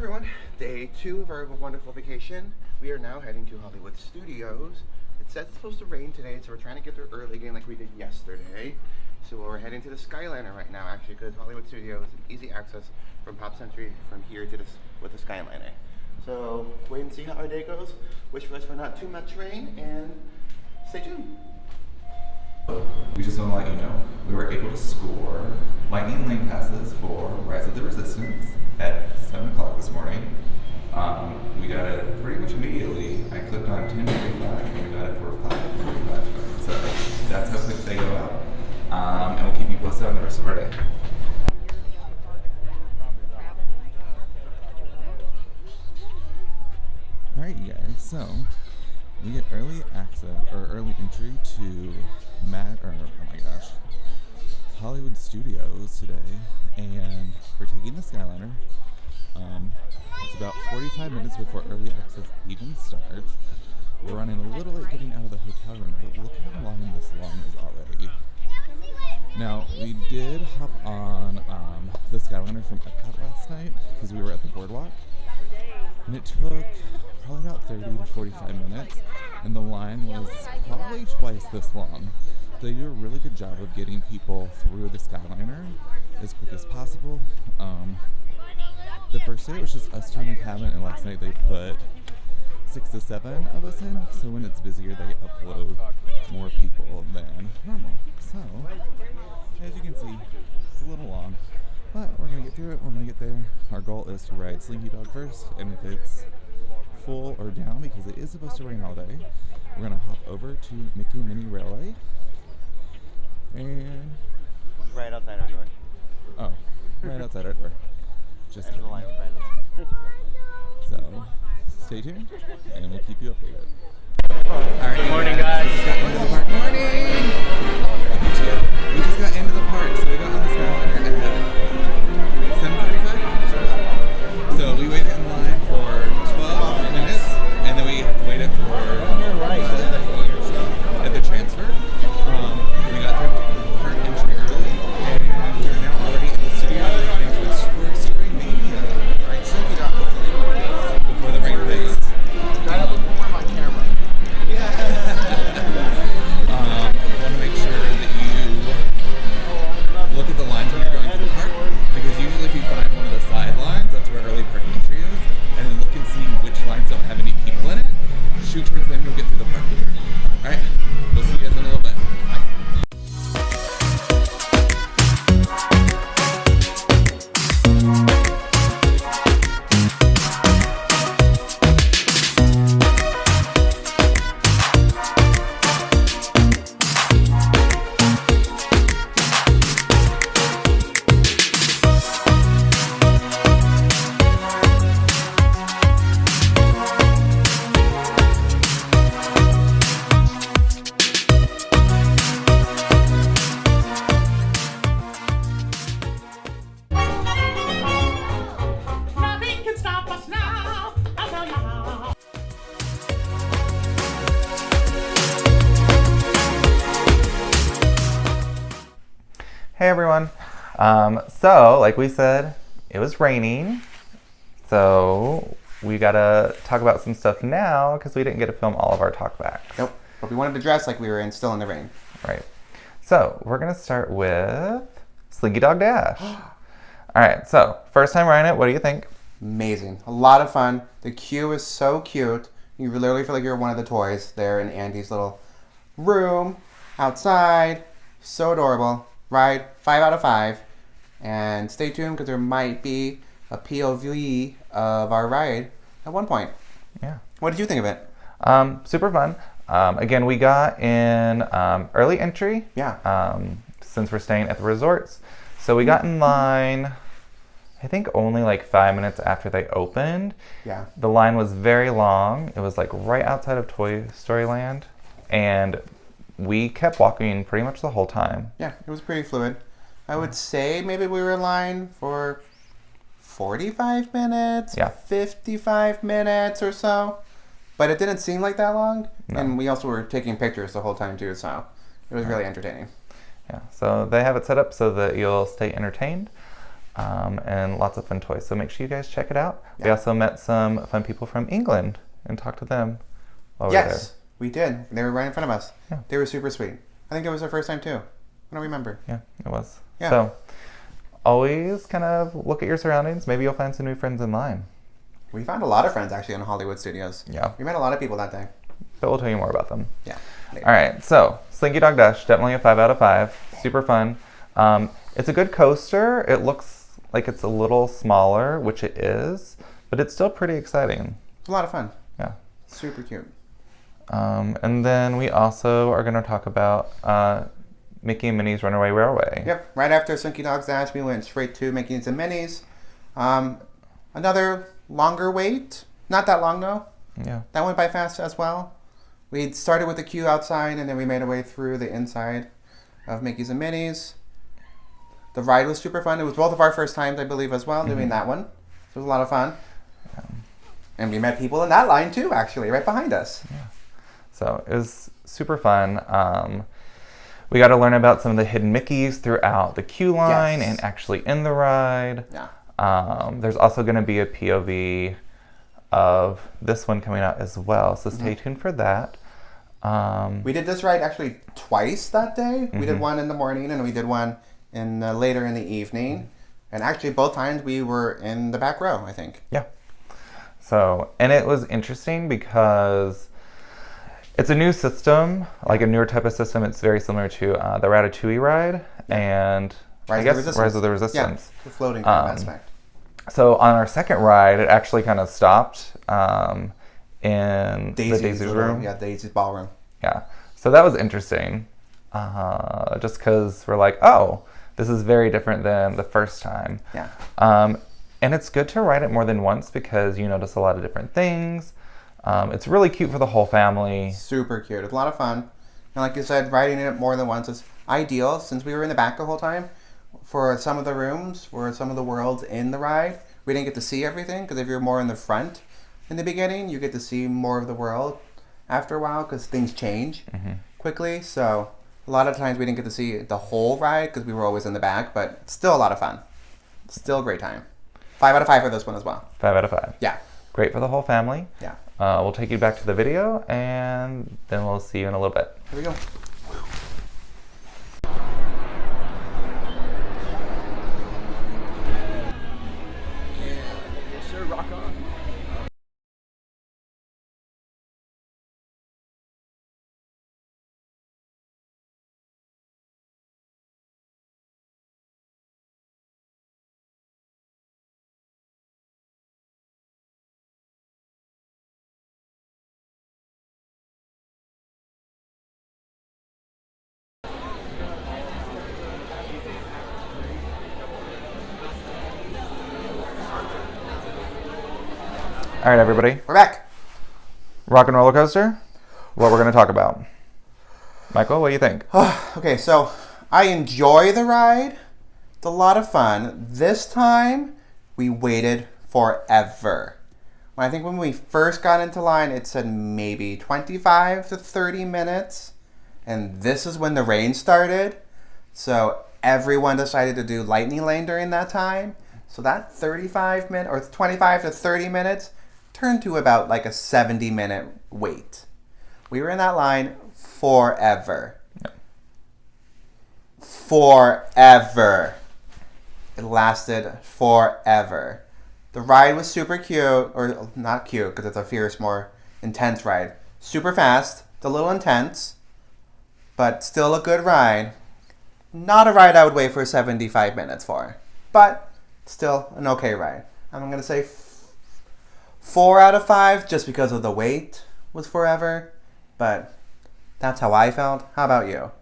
everyone, day 2 of our wonderful vacation. We are now heading to Hollywood Studios. It says it's supposed to rain today, so we're trying to get there early again like we did yesterday. So we're heading to the Skyliner right now, actually, because Hollywood Studios is easy access from Pop Century from here to this with the Skyliner. So wait and see how our day goes. Wish for us for not too much rain, and stay tuned. We just want to let you know, we were able to score lightning lane passes for Rise of the Resistance at 7 o'clock this morning. We got it pretty much immediately. I clicked on 10:45 and we got it for 5:45. So that's how quick they go out. And we'll keep you posted on the rest of our day. Alright you guys, so we get early access or early entry to Hollywood Studios today, and we're taking the Skyliner. It's about 45 minutes before early access even starts. We're running a little late getting out of the hotel room, but look how long this line is already. Now, we did hop on the Skyliner from Epcot last night because we were at the boardwalk, and it took probably about 30 to 45 minutes, and the line was probably twice this long. They do a really good job of getting people through the Skyliner as quick as possible. The first day it was just us two in the cabin, and last night they put 6 to 7 of us in, so when it's busier they upload more people than normal. So, as you can see, it's a little long, but we're going to get through it, we're going to get there. Our goal is to ride Slinky Dog first, and if it's full or down, because it is supposed to rain all day, we're going to hop over to Mickey and Minnie Railway. And Right outside our door. oh, right outside our door. Just There's kidding. the line behind us. So, stay tuned, and we'll keep you updated. Alright, good morning, guys. We just got into the park. Morning! We just got into the park, so we got on the Skyliner at 7:35. So we waited in line for 12 minutes, and then we waited for at the transfer. We got there park entry early, and we're now already in the studio heading towards Story Mania. Right, Slinky Dog before the rain hits. Gotta perform on camera. Want to make sure that you look at the lines when you're going to the park, because usually if you find one of the side lines, that's where early park entry is, and then look and see which lines don't have any people in it. Shoot towards them, you'll get through the park quicker. Alright, we'll see you guys in a little bit. Bye. Nothing can stop us now. I'll tell you how. Hey everyone. So like we said, it was raining. So we gotta talk about some stuff now because we didn't get to film all of our talkbacks. Nope. But we wanted to dress like we were still in the rain. Right. So we're gonna start with Slinky Dog Dash. Alright, so first time riding it, what do you think? Amazing. A lot of fun. The queue is so cute. You literally feel like you're one of the toys there in Andy's little room outside. So adorable. Ride 5 out of 5. And stay tuned because there might be a POV of our ride at one point. Yeah. What did you think of it? Super fun. Again, we got in early entry. Yeah. Since we're staying at the resorts. So we got in line, I think only like 5 minutes after they opened. Yeah. The line was very long. It was like right outside of Toy Story Land. And we kept walking pretty much the whole time. Yeah, it was pretty fluid. I would say maybe we were in line for 45 minutes, Yeah. 55 minutes or so. But it didn't seem like that long. No. And we also were taking pictures the whole time too, so it was really entertaining. Yeah, so they have it set up so that you'll stay entertained. and lots of fun toys. So make sure you guys check it out. Yeah. We also met some fun people from England and talked to them while we were there. Yes, we did. They were right in front of us. Yeah. They were super sweet. I think it was their first time too. I don't remember. Yeah, it was. Yeah. So always kind of look at your surroundings. Maybe you'll find some new friends in line. We found a lot of friends actually in Hollywood Studios. Yeah. We met a lot of people that day. But we'll tell you more about them. Yeah. Later. All right, so Slinky Dog Dash, definitely a 5 out of 5. Super fun. It's a good coaster. It looks like it's a little smaller, which it is, but it's still pretty exciting. It's a lot of fun. Yeah. Super cute. And then we also are going to talk about Mickey and Minnie's Runaway Railway. Yep. Right after Slinky Dog Dash, we went straight to Mickey's and Minnie's. Another longer wait. Not that long though. Yeah. That went by fast as well. We started with the queue outside, and then we made our way through the inside of Mickey's and Minnie's. The ride was super fun. It was both of our first times, I believe, as well, doing that one. So it was a lot of fun. And we met people in that line too, actually, right behind us. Yeah. So it was super fun. We got to learn about some of the hidden Mickeys throughout the queue line Yes. and actually in the ride. Yeah. There's also going to be a POV of this one coming out as well, so stay tuned for that. We did this ride actually twice that day. We did one in the morning, and we did one in later in the evening. And actually, both times we were in the back row, I think. Yeah. So, and it was interesting because it's a new system, like a newer type of system. It's very similar to the Ratatouille ride and Rise Rise of the Yeah, Resistance. the floating kind of aspect. So on our second ride, it actually kind of stopped in the Daisy's little- room. Yeah, Daisy's ballroom. Yeah. So that was interesting. Just because we're like, oh, this is very different than the first time. Yeah. And it's good to ride it more than once because you notice a lot of different things. It's really cute for the whole family. Super cute. It's a lot of fun. And like you said, riding it more than once is ideal since we were in the back the whole time. For some of the rooms, for some of the worlds in the ride, we didn't get to see everything because if you're more in the front in the beginning, you get to see more of the world after a while because things change quickly. So a lot of times we didn't get to see the whole ride because we were always in the back, but it's still a lot of fun. Still a great time. 5 out of 5 for this one as well. 5 out of 5. Yeah. Great for the whole family. Yeah. We'll take you back to the video and then we'll see you in a little bit. Here we go. Sir, rock on. All right, everybody. We're back. Rock and roller coaster. What we're going to talk about. Michael, what do you think? Okay, so I enjoy the ride. It's a lot of fun. This time, we waited forever. I think when we first got into line, it said maybe 25 to 30 minutes. And this is when the rain started. So everyone decided to do lightning lane during that time. So that 35 minutes or 25 to 30 minutes turned to about like a 70-minute wait. We were in that line forever. Forever. It lasted forever. The ride was super cute, or not cute because it's a fierce, more intense ride. Super fast, it's a little intense, but still a good ride. Not a ride I would wait for 75 minutes for, but still an okay ride. I'm going to say 4 out of 5 just because of the wait was forever, but that's how I felt. How about you?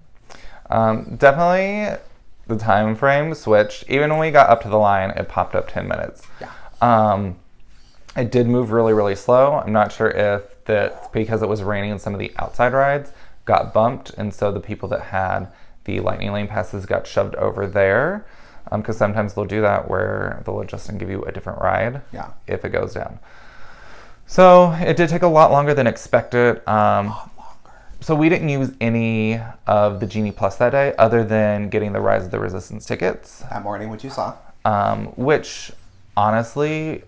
Definitely the time frame switched. Even when we got up to the line, it popped up 10 minutes. Yeah. It did move really, really slow. I'm not sure if that's because it was raining and some of the outside rides got bumped, and so the people that had the lightning lane passes got shoved over there. Because sometimes they'll do that where they'll adjust and give you a different ride if it goes down. So it did take a lot longer than expected. So we didn't use any of the Genie Plus that day other than getting the Rise of the Resistance tickets. That morning, which you saw. which honestly,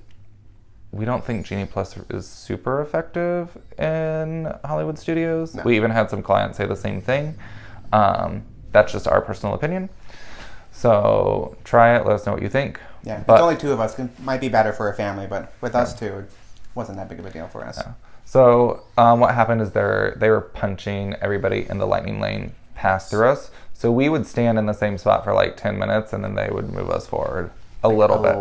we don't think Genie Plus is super effective in Hollywood studios. No. We even had some clients say the same thing. That's just our personal opinion. So try it. Let us know what you think. Yeah, But- it's only 2 of us. It might be better for a family, but with us 2, it wasn't that big of a deal for us. Yeah. So what happened is they were punching everybody in the lightning lane past through us. So we would stand in the same spot for like 10 minutes, and then they would move us forward a little bit.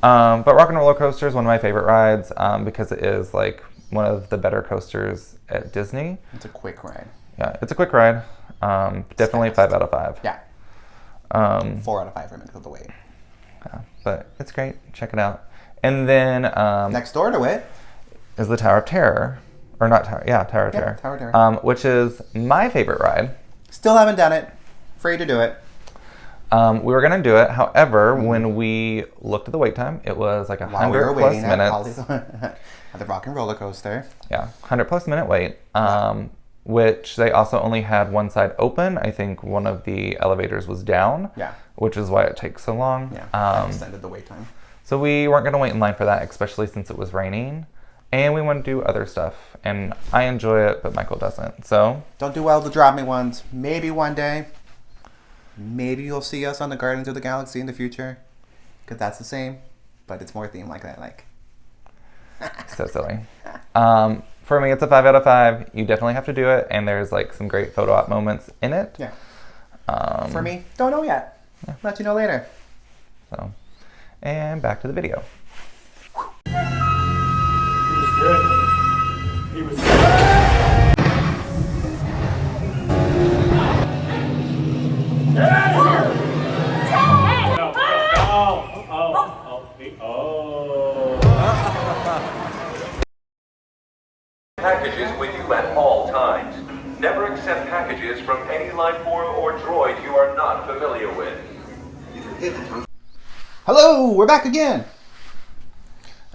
But Rock and Roller Coaster is one of my favorite rides because it is like one of the better coasters at Disney. It's a quick ride. Yeah, it's a quick ride. Definitely 5 out of 5. Yeah. 4 out of 5 for me because of the wait. Yeah, but it's great. Check it out. And then Next door to it. is the Tower of Terror. Or not Tower. Yeah, Tower of Terror. Tower of Terror. Which is my favorite ride. Still haven't done it. Free to do it. We were going to do it. However, when we looked at the wait time, it was like While we 100 were plus waiting minutes. at the Rock and Roller Coaster. Yeah, 100 plus minute wait. Which they also only had one side open. I think one of the elevators was down. Yeah. Which is why it takes so long. Yeah. That extended the wait time. So we weren't going to wait in line for that, especially since it was raining. And we want to do other stuff. And I enjoy it, but Michael doesn't. So Don't do well to drop me ones. Maybe one day. Maybe you'll see us on the Guardians of the Galaxy in the future. Because that's the same. But it's more themed like that. Like. so silly. For me, it's a 5 out of 5. You definitely have to do it. And there's like some great photo op moments in it. Yeah. For me, don't know yet. Let you know later. So, and back to the video. He was good. He was good. Get out of here! No, Packages with you at all times. Never accept packages from any life form or droid you are not familiar with. Hello, we're back again.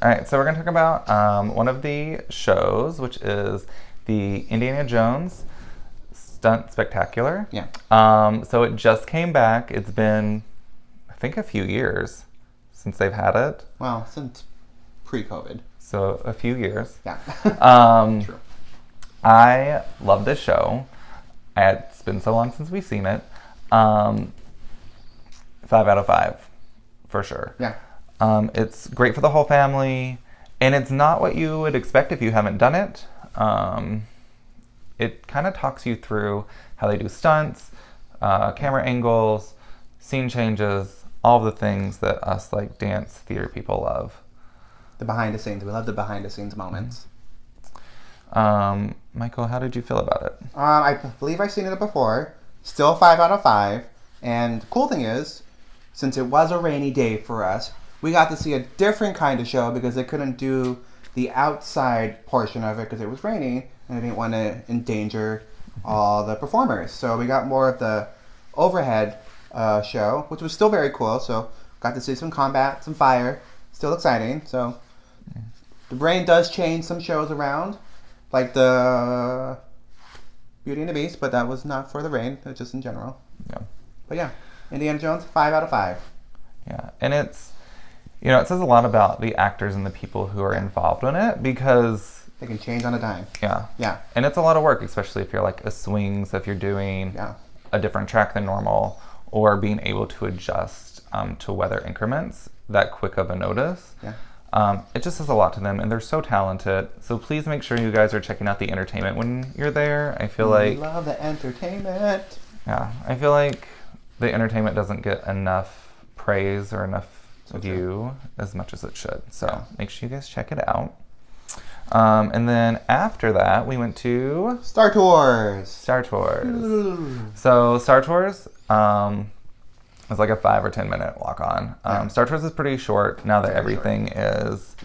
All right, so we're going to talk about one of the shows, which is the Indiana Jones Stunt Spectacular. Yeah. So it just came back. It's been, I think, a few years since they've had it. Well, since pre-COVID. So a few years. Yeah. True. I love this show. It's been so long since we've seen it. 5 out of 5, for sure. Yeah. It's great for the whole family, and it's not what you would expect if you haven't done it. It kind of talks you through how they do stunts, camera angles, scene changes, all of the things that us like dance theater people love. The behind the scenes. We love the behind the scenes moments. Michael, how did you feel about it? I believe I've seen it before. Still 5 out of 5. And the cool thing is, since it was a rainy day for us, we got to see a different kind of show because they couldn't do the outside portion of it because it was raining and they didn't want to endanger all the performers. So we got more of the overhead show, which was still very cool. So got to see some combat, some fire. Still exciting. So the rain does change some shows around, like the Beauty and the Beast, but that was not for the rain. It was just in general. Yeah. But yeah, Indiana Jones, 5 out of 5. Yeah, and it's, you know, it says a lot about the actors and the people who are involved in it because, They can change on a dime. yeah. Yeah. And it's a lot of work, especially if you're like a swings, if you're doing Yeah. a different track than normal, or being able to adjust to weather increments that quick of a notice. Yeah. It just says a lot to them, and they're so talented. So please make sure you guys are checking out the entertainment when you're there. I feel like, love the entertainment. yeah, I feel like the entertainment doesn't get enough praise or enough view as much as it should. So make sure you guys check it out. And then after that, we went to Star Tours. Star Tours. So Star Tours was like a 5 or 10 minute walk on. Star Tours is pretty short now that everything is.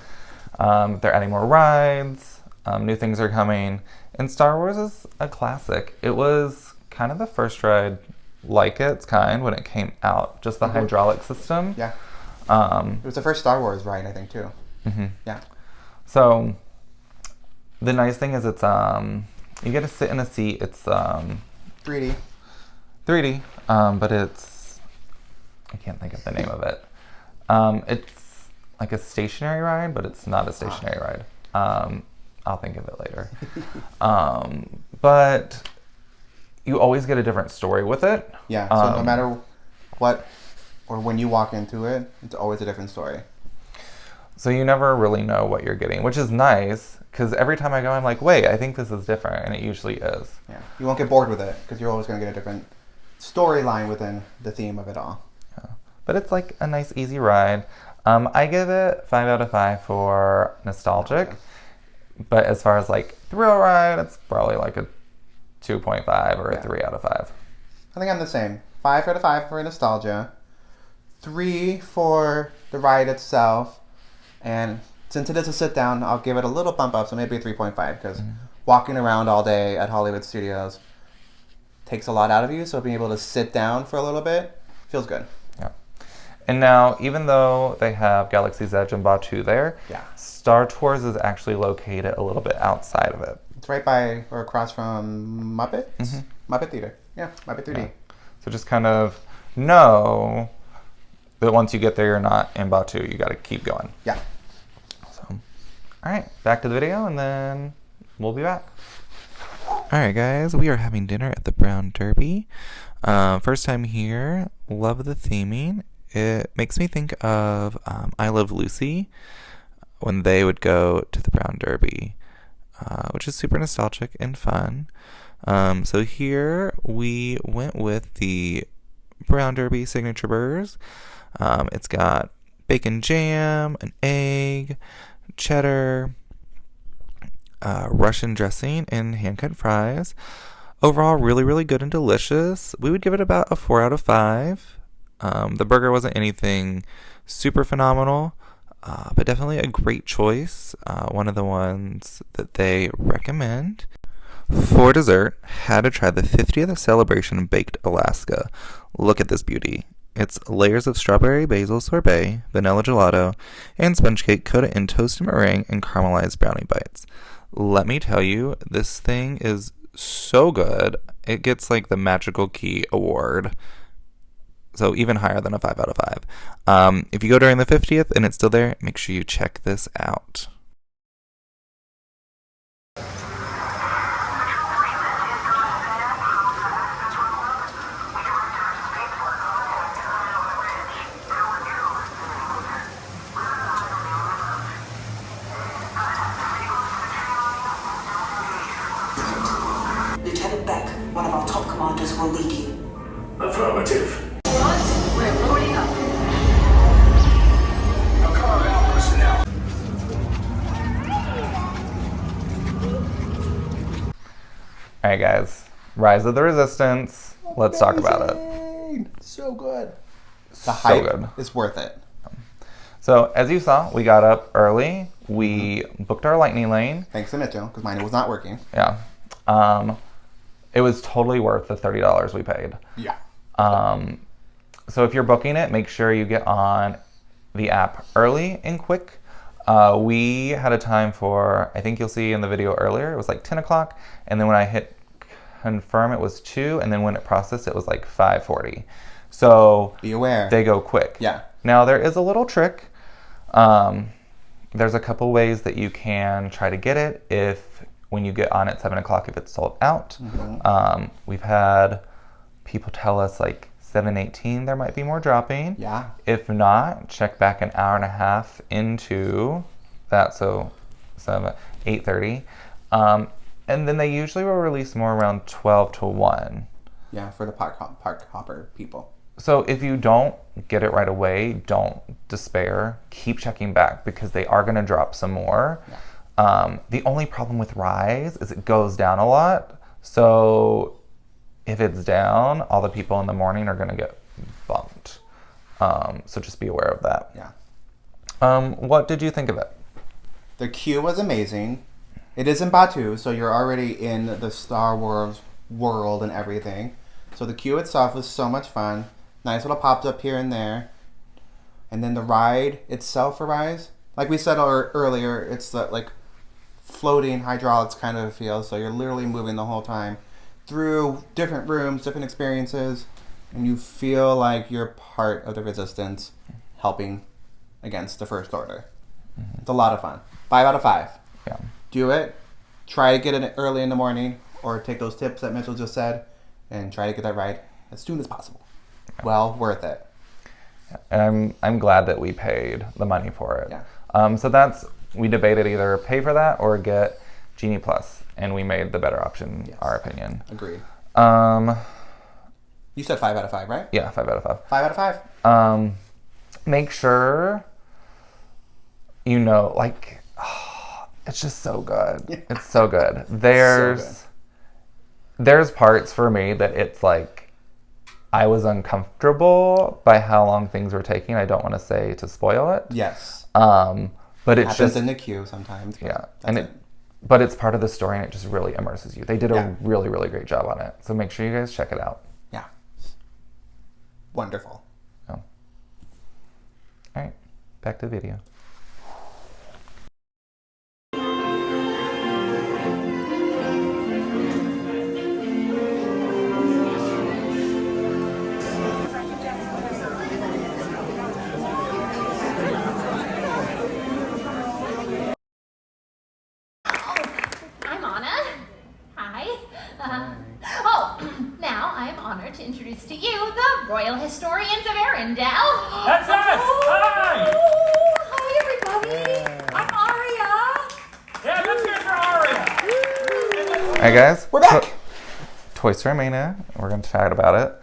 They're adding more rides. New things are coming. And Star Wars is a classic. It was kind of the first ride like its kind when it came out. Just the hydraulic system. Yeah. It was the first Star Wars ride, I think, too. Mm-hmm. Yeah. So the nice thing is it's you get to sit in a seat. It's 3D. 3D, but it's I can't think of the name of it. It's like a stationary ride, but it's not a stationary ride. I'll think of it later. But you always get a different story with it. Yeah, so no matter what or when you walk into it, it's always a different story. So you never really know what you're getting, which is nice, because every time I go, I'm like, wait, I think this is different, and it usually is. Yeah, you won't get bored with it, because you're always going to get a different storyline within the theme of it all. Yeah. But it's like a nice, easy ride. I give it 5 out of 5 for nostalgic, but as far as like thrill ride, it's probably like a 2.5 or a 3 out of 5. I think I'm the same. 5 out of 5 for nostalgia, 3 for the ride itself, and since it is a sit down, I'll give it a little bump up, so maybe a 3.5, because walking around all day at Hollywood Studios takes a lot out of you, so being able to sit down for a little bit feels good. Yeah. And now, even though they have Galaxy's Edge and Batuu there, Star Tours is actually located a little bit outside of it. It's right by or across from Muppets? Muppet Theater. Yeah, Muppet 3D. Yeah. So just kind of know that once you get there, you're not in Batuu. You got to keep going. Yeah. So, all right, back to the video, and then we'll be back. All right, guys, we are having dinner at the Brown Derby. First time here. Love the theming. It makes me think of I Love Lucy when they would go to the Brown Derby, which is super nostalgic and fun. So here we went with the Brown Derby signature burgers. It's got bacon jam, an egg, cheddar, Russian dressing, and hand-cut fries. Overall, really, really good and delicious. We would give it about a 4 out of 5. The burger wasn't anything super phenomenal, but definitely a great choice. One of the ones that they recommend. For dessert, had to try the 50th celebration baked Alaska. Look at this beauty. It's layers of strawberry basil sorbet, vanilla gelato, and sponge cake coated in toasted meringue and caramelized brownie bites. Let me tell you, this thing is so good. It gets like the Magical Key Award. So even higher than a 5 out of 5. If you go during the 50th and it's still there, make sure you check this out. Lieutenant Beck, one of our top commanders, will lead you. Affirmative. We're loading up. All right, guys. Rise of the Resistance. Let's talk about it. So good. The So hype good. is worth it. So, as you saw, we got up early. We booked our lightning lane. Thanks to Mitchell, because mine was not working. Yeah. It was totally worth the $30 we paid. Yeah. So if you're booking it, make sure you get on the app early and quick. We had a time for, I think you'll see in the video earlier, it was like 10 o'clock. And then when I hit confirm, it was 2. And then when it processed, it was like 5:40. So Be aware. they go quick. Yeah. Now there is a little trick. There's a couple ways that you can try to get it if when you get on at 7 o'clock, if it's sold out. We've had people tell us like 7:18 there might be more dropping. Yeah. If not, check back an hour and a half into that, so 8:30. And then they usually will release more around 12 to 1. Yeah, for the park hopper people. So if you don't get it right away, don't despair. Keep checking back because they are going to drop some more. Yeah. The only problem with Rise is it goes down a lot. So if it's down, all the people in the morning are going to get bumped. So just be aware of that. Yeah. What did you think of it? The queue was amazing. It is in Batuu, so you're already in the Star Wars world and everything. So the queue itself was so much fun. Nice little pops up here and there. And then the ride itself for Rise, like we said earlier, it's the, like floating hydraulics kind of feel. So you're literally moving the whole time through different rooms, different experiences. and you feel like you're part of the resistance helping against the First Order. It's a lot of fun. 5 out of 5. Yeah. Do it. Try to get it early in the morning, or take those tips that Mitchell just said, and try to get that ride as soon as possible. Well worth it. And I'm glad that we paid the money for it. Yeah. So we debated either pay for that or get Genie Plus, and we made the better option, Yes. our opinion. Agreed. Um, You said 5 out of 5, right? yeah, 5 out of 5. 5 out of 5. Make sure like, it's just so good. It's so good. There's parts for me that it's like I was uncomfortable by how long things were taking. I don't want to say to spoil it. Yes. But it's Happens just in the queue sometimes. yeah, That's but it's part of the story, and it just really immerses you. They did Yeah. a really, really great job on it. So make sure you guys check it out. Yeah. Wonderful. Oh. All right, back to the video. I'm Anna. Hi. Now I'm honored to introduce to you the Royal Historians of Arendelle. That's us! Hi! Hi, everybody. I'm Aria. Yeah, let's hear it for Aria. All right, guys. We're back. Toy Story Mania. We're going to chat about it.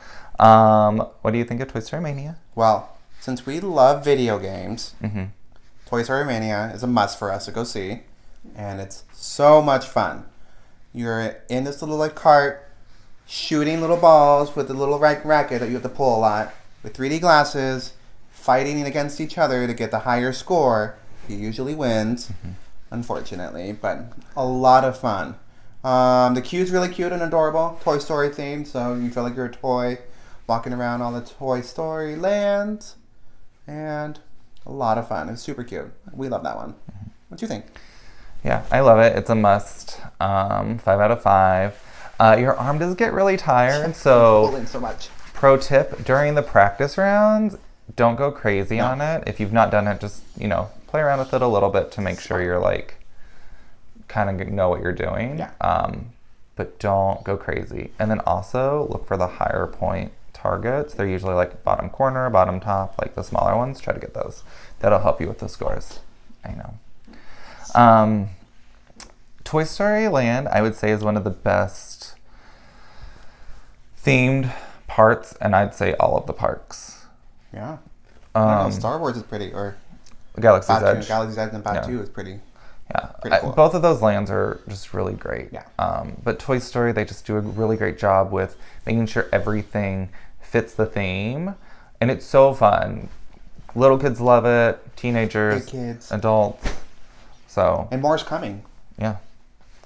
What do you think of Toy Story Mania? Well, since we love video games, Mm-hmm. Toy Story Mania is a must for us to go see. And it's so much fun. You're in this little like cart, shooting little balls with a little racket that you have to pull a lot, with 3D glasses, fighting against each other to get the higher score. He usually wins, unfortunately, but a lot of fun. The queue's really cute and adorable, Toy Story themed, so you feel like you're a toy walking around all the Toy Story land, and a lot of fun. It's super cute. We love that one. What do you think? Yeah, I love it. It's a must. 5 out of 5. Your arm does get really tired, so Pulling so much. pro tip, during the practice rounds, don't go crazy on it. If you've not done it, just, play around with it a little bit to make sure you're like, kind of know what you're doing. Yeah. But don't go crazy. And then also look for the higher point targets. They're usually like bottom corner, bottom top, like the smaller ones. Try to get those. That'll help you with the scores. I know. Toy Story Land, I would say, is one of the best themed parts, and I'd say all of the parks. Yeah. I don't know, Um, Star Wars is pretty, or Galaxy's Batuu, Edge. Galaxy's Edge and Batuu Yeah. is pretty. Yeah, Pretty cool. both of those lands are just really great. Yeah. But Toy Story, they just do a really great job with making sure everything fits the theme, and it's so fun. Little kids love it, teenagers, Big kids. adults. So And more is coming. yeah,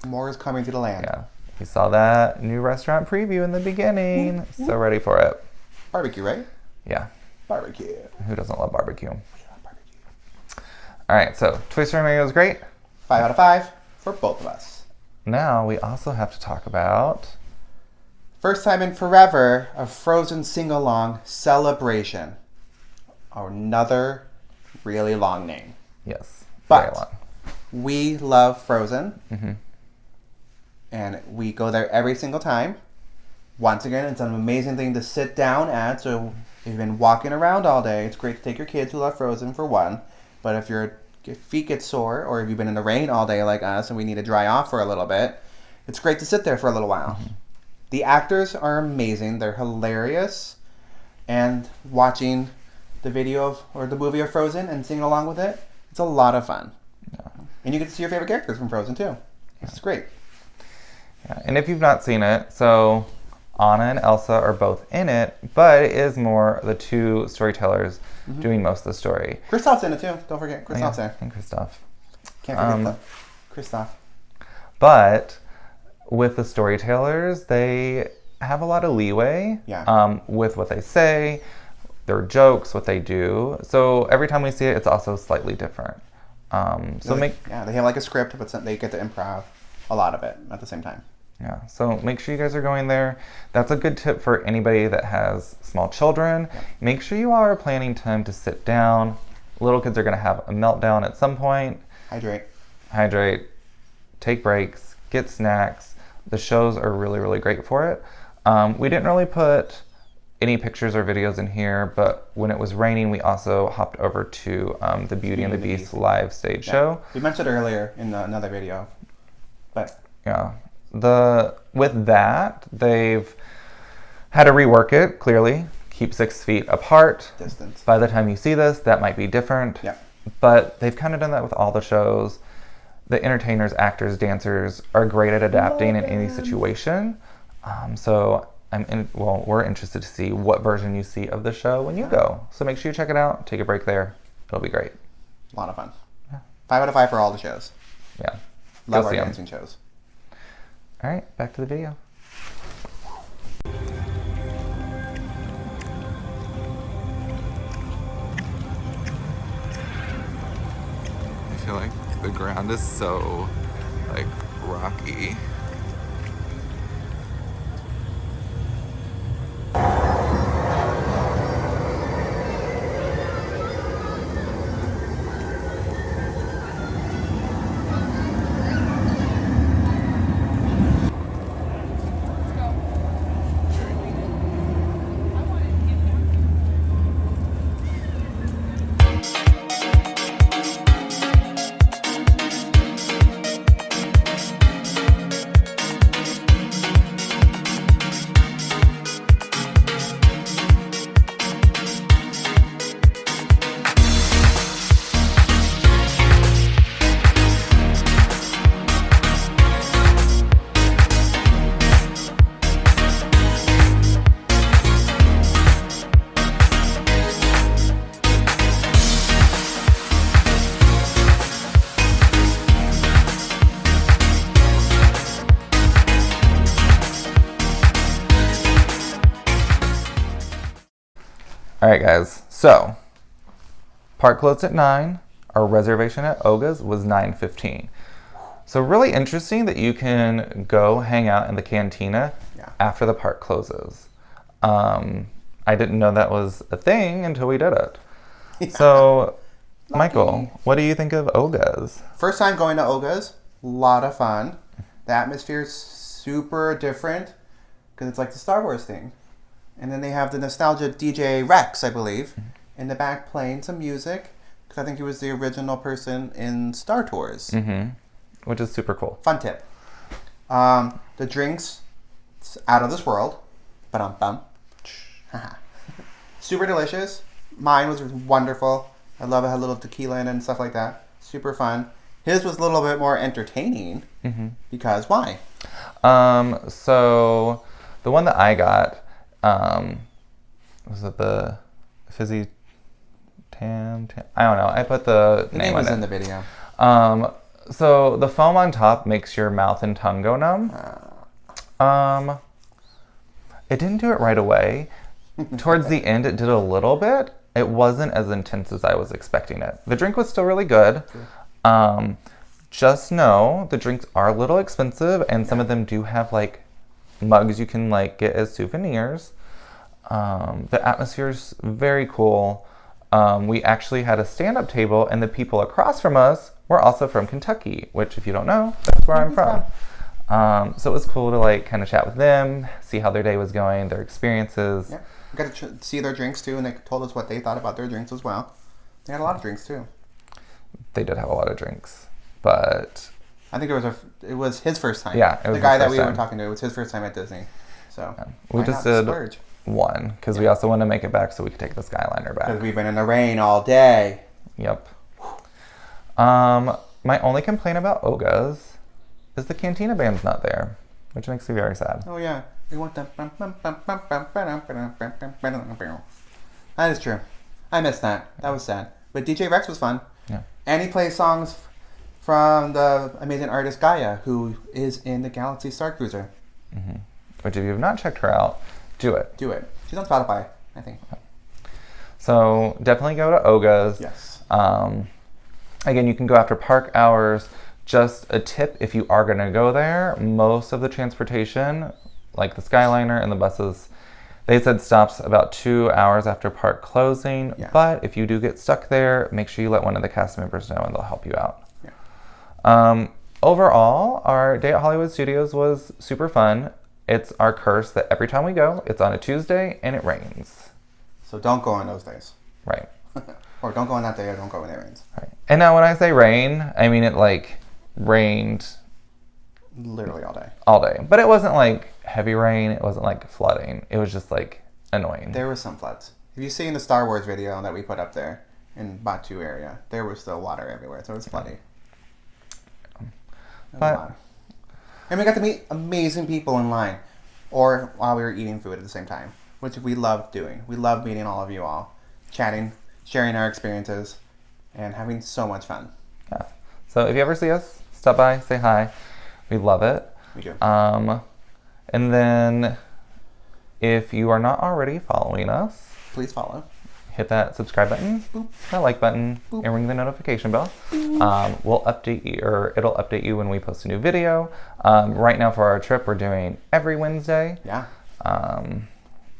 More is coming to the land. yeah. We saw that new restaurant preview in the beginning. So ready for it. Barbecue, right? Yeah. Barbecue. Who doesn't love barbecue? All right, so Toy Story Mario is great. 5 out of 5 for both of us. Now we also have to talk about First time in forever, a Frozen sing-along celebration. Another really long name. yes, But- very long. We love Frozen. Mm-hmm. And we go there every single time. Once again, it's an amazing thing to sit down at. So if you've been walking around all day, it's great to take your kids who love Frozen for one. But if your feet get sore, or if you've been in the rain all day like us and we need to dry off for a little bit, it's great to sit there for a little while. Mm-hmm. The actors are amazing. They're hilarious. And watching the the movie of Frozen and singing along with it, it's a lot of fun. Yeah. And you get to see your favorite characters from Frozen too. It's great. Yeah, and if you've not seen it, so Anna and Elsa are both in it, but it is more the two storytellers doing most of the story. Kristoff's in it too. Don't forget, Oh, Kristoff's yeah, there. and Kristoff. Can't forget that. Kristoff. But with the storytellers, they have a lot of leeway with what they say, their jokes, what they do. So every time we see it, it's also slightly different. They have like a script, but they get to improv a lot of it at the same time. Yeah, so make sure you guys are going there. That's a good tip for anybody that has small children. Yeah. Make sure you are planning time to sit down. Little kids are going to have a meltdown at some point. Hydrate, take breaks, get snacks. The shows are really, really great for it. We didn't really put any pictures or videos in here, but when it was raining, we also hopped over to the Beauty and the Beast live stage show. We mentioned it earlier in another video, but yeah, with that, they've had to rework it, clearly. Keep 6 feet apart. Distance. By the time you see this, that might be different. Yeah. But they've kind of done that with all the shows. The entertainers, actors, dancers are great at adapting in any situation. So we're interested to see what version you see of the show when you go. So make sure you check it out. Take a break there. It'll be great. A lot of fun. Yeah. 5 out of 5 for all the shows. Yeah. Love Go our see 'em. dancing shows. All right, back to the video. I feel like the ground is so like rocky. All right, guys. So, park closed at 9. Our reservation at Oga's was 9:15. So really interesting that you can go hang out in the Cantina after the park closes. I didn't know that was a thing until we did it. Yeah. So, Michael, what do you think of Oga's? First time going to Oga's. A lot of fun. The atmosphere is super different because it's like the Star Wars thing. And then they have the nostalgia DJ Rex, I believe, in the back playing some music. Because I think he was the original person in Star Tours. Mm-hmm. Which is super cool. Fun tip. The drinks, it's out of this world. Ba-dum-bum. Super delicious. Mine was wonderful. I love it. Had a little tequila in it and stuff like that. Super fun. His was a little bit more entertaining. Mm-hmm. Because why? So the one that I got, was it the fizzy tam? I don't know. I put the name was on it. In the video. So the foam on top makes your mouth and tongue go numb. It didn't do it right away. Towards the end, it did a little bit. It wasn't as intense as I was expecting it. The drink was still really good. Just know the drinks are a little expensive, and some of them do have like mugs you can like get as souvenirs. The atmosphere is very cool. We actually had a stand-up table, and the people across from us were also from Kentucky, which, if you don't know, that's where I'm from. So it was cool to like kind of chat with them, see how their day was going, their experiences. Yeah, we got to see their drinks too, and they told us what they thought about their drinks as well. They had a lot of drinks too. They did have a lot of drinks, but I think it was his first time. Yeah, it was the guy his that first we were time. talking to. It was his first time at Disney. So we just did one because we also wanted to make it back so we could take the Skyliner back. Because we've been in the rain all day. Yep. My only complaint about Oga's is the Cantina band's not there, which makes me very sad. Oh yeah, we want the. That is true. I missed that. That was sad. But DJ Rex was fun. Yeah. And he plays songs from the amazing artist Gaia, who is in the Galaxy Star Cruiser. Mm-hmm. Which, if you have not checked her out, do it. Do it. She's on Spotify, I think. So definitely go to Oga's. Yes. Again, you can go after park hours Just a tip, if you are gonna go there, most of the transportation, like the Skyliner and the buses, they said stops about 2 hours after park closing. Yeah. But if you do get stuck there, make sure you let one of the cast members know and they'll help you out. Yeah. Overall, our day at Hollywood Studios was super fun. It's our curse that every time we go, it's on a Tuesday and it rains. So don't go on those days. Right. Or don't go on that day or don't go when it rains. Right. And now when I say rain, I mean it like rained Literally all day. all day. But it wasn't like heavy rain. It wasn't like flooding. It was just like annoying. There was some floods. If you see in the Star Wars video that we put up there in Batu area, there was still water everywhere. So it was flooding. But And we got to meet amazing people in line or while we were eating food at the same time, which we loved doing. We loved meeting all of you all, chatting, sharing our experiences, and having so much fun. yeah. So if you ever see us, stop by, say hi. We love it. We do. And then if you are not already following us, Please follow. hit that subscribe button, boop, that like button, and ring the notification bell. We'll update you, or it'll update you when we post a new video. Right now for our trip, we're doing every Wednesday. Yeah. Um,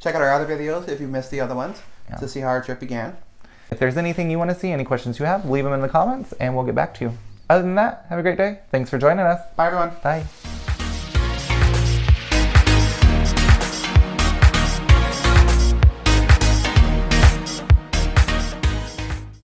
Check out our other videos if you missed the other ones to see how our trip began. if there's anything you want to see, any questions you have, leave them in the comments, and we'll get back to you. Other than that, have a great day. Thanks for joining us. Bye, everyone. Bye.